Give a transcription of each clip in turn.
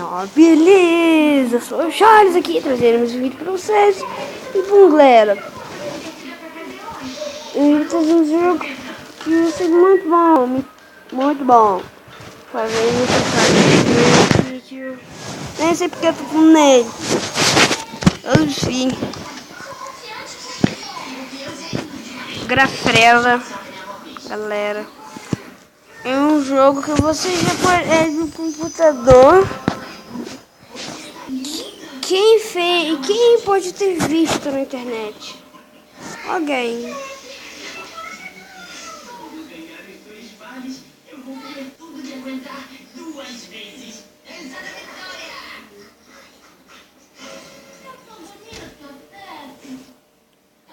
ó, beleza, sou o Charles aqui, trazendo mais um vídeo pra vocês. E bom, galera, eu vou trazer um jogo que vai ser muito bom, muito bom. Fazendo esse vídeo, nem sei porque eu tô falando nele. Enfim, Grafrela, galera, é um jogo que você já pode, é no computador. Quem pode ter visto na internet? Alguém.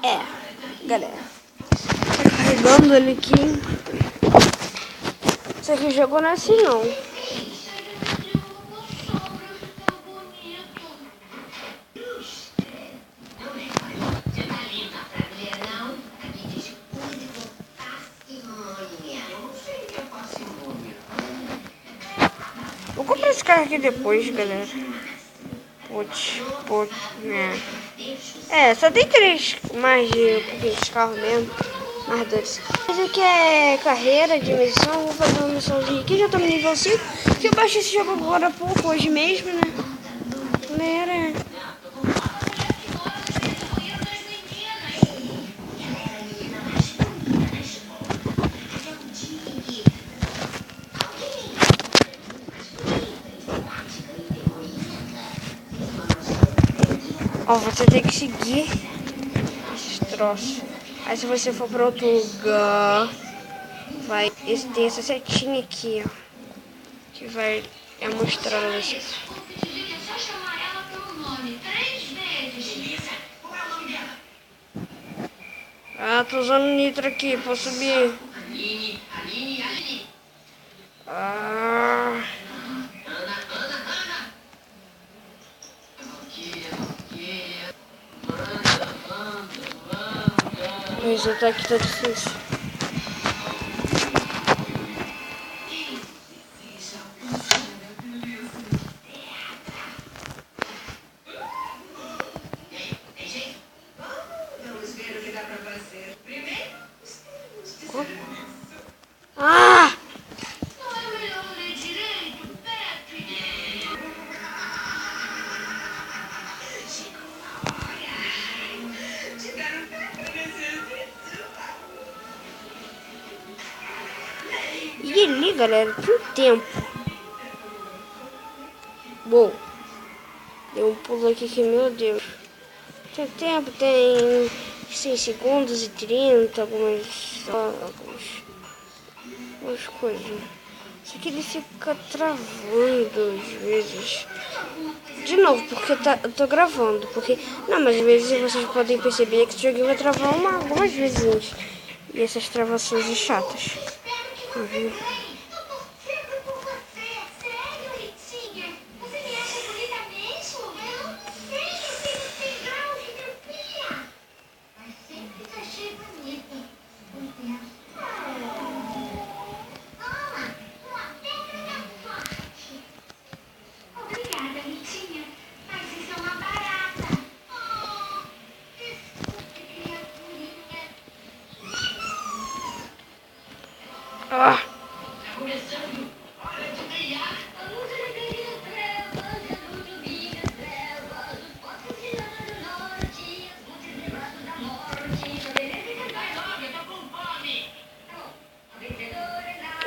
É, galera, tá carregando ele aqui. Isso aqui o jogo não é assim não. Vou comprar esse carro aqui depois, galera. Putz, né? É, só tem três mais de carro mesmo. Mais dois. Esse aqui é carreira de missão. Vou fazer uma missãozinha aqui. Já tô no nível 5. Que eu baixei esse jogo agora há pouco, hoje mesmo, né? Galera. Ó, você tem que seguir esses troços. Aí se você for para outro lugar, vai. Tem essa setinha aqui, ó. Que vai mostrar pra vocês. Ah, tô usando nitro aqui pra subir. Ah. O resultado aqui tá difícil. Ah! E ali, galera, tem tempo. Bom, deu um pulo aqui que, meu Deus. Tem tempo, tem 6 segundos e 30, algumas coisas. Só que ele fica travando às vezes. De novo, porque eu tô gravando. Porque. Não, mas às vezes vocês podem perceber que esse jogo vai travar algumas vezes. E essas travações chatas. Uhum. Ah.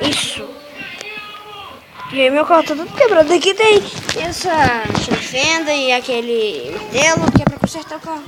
Isso. E aí meu carro tá todo quebrado. Aqui tem essa fenda e aquele martelo que é pra consertar o carro.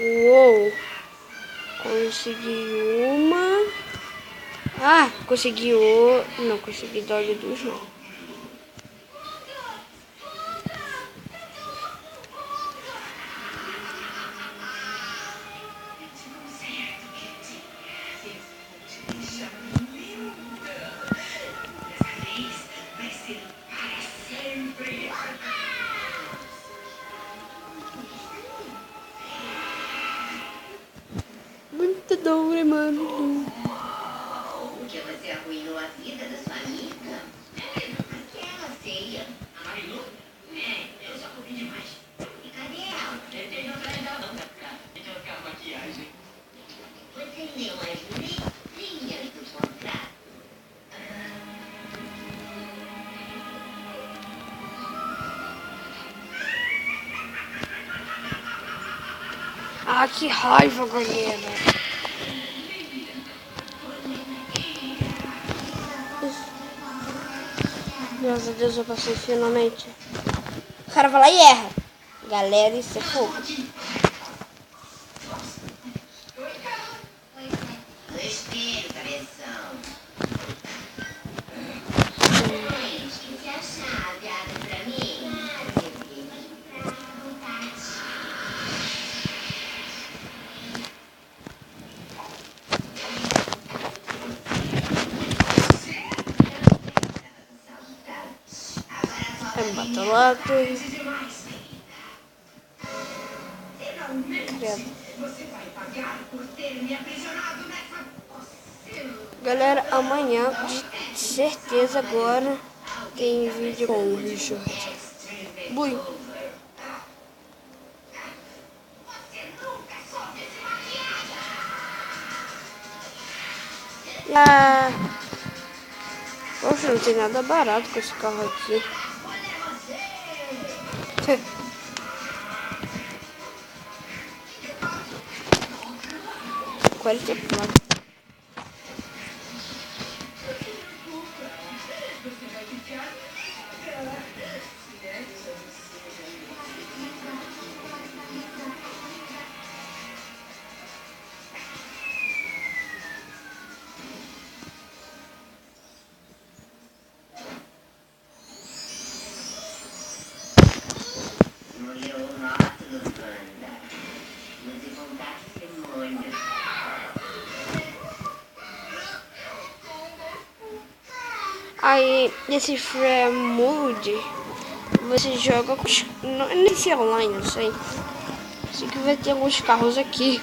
Uou! Consegui uma. Ah, consegui o... Não consegui dog dos não. Muito dor, mano. Porque você arruinou a vida da sua amiga? Aquela ceia. A Marilu? Eu só comi demais. E cadê ela? Tentei não atrás dela não, cara. Deixa eu ficar com maquiagem. Você leu as letrinhas do contrato? Ah, que raiva, galera. Graças a Deus eu passei finalmente. O cara vai lá e erra. Galera, isso é fogo. Respira, cabeção. Esqueci a chave. Abre pra mim. É batalato. Credo. Galera, amanhã, de certeza agora, tem vídeo com o Richard. Bui. Ah, poxa, não tem nada barato com esse carro aqui. Quality placa. Não leu o rótulo, Wanda. Você contar testemunho. Aí, nesse Free Mode, você joga com os... Nesse online, não sei. Sei que vai ter alguns carros aqui.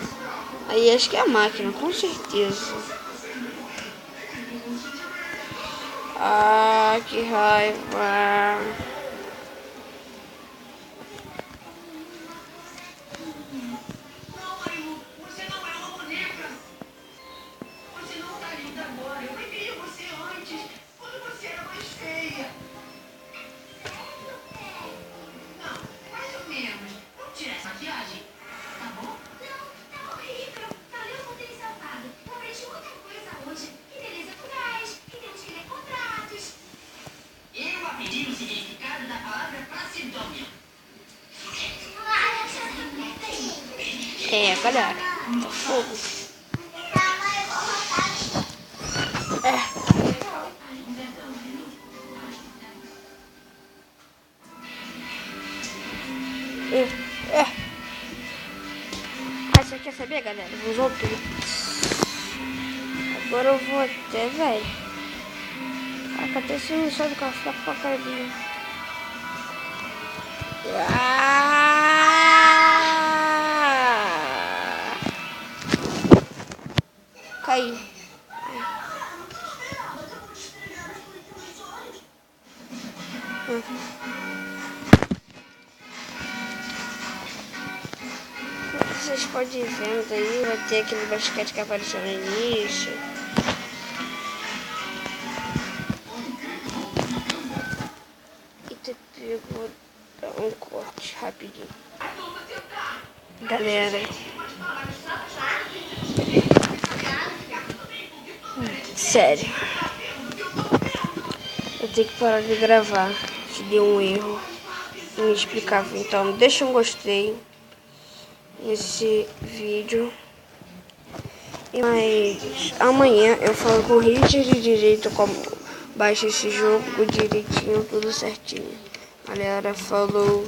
Aí acho que é a máquina, com certeza. Ah, que raiva. Você não é uma boneca. Você não tá linda agora. Eu preferia você antes, quando você era mais feia. Não, mais ou menos. Vamos tirar essa maquiagem, tá bom? Não, tá horrível. Valeu por ter salvado. Eu aprendi muita coisa hoje. Que beleza furais, que temos que ler contratos. Eu aprendi o significado da palavra placidômia. É, galera. Tá fogo. É. É. Ah, você quer saber, galera? Eu vou usar tudo. Agora eu vou até, velho. Cadê esse missão do carro? Fica pra cara dele. Caí. Vocês podem ir vendo aí, vai ter aquele basquete que apareceu no início. E tu pegou um corte rapidinho. Galera. Sério. Eu tenho que parar de gravar. Se deu um erro inexplicável. Então, deixa um gostei nesse vídeo. Mas amanhã eu falo com o Richard direito como baixa esse jogo direitinho, tudo certinho. Galera, falou.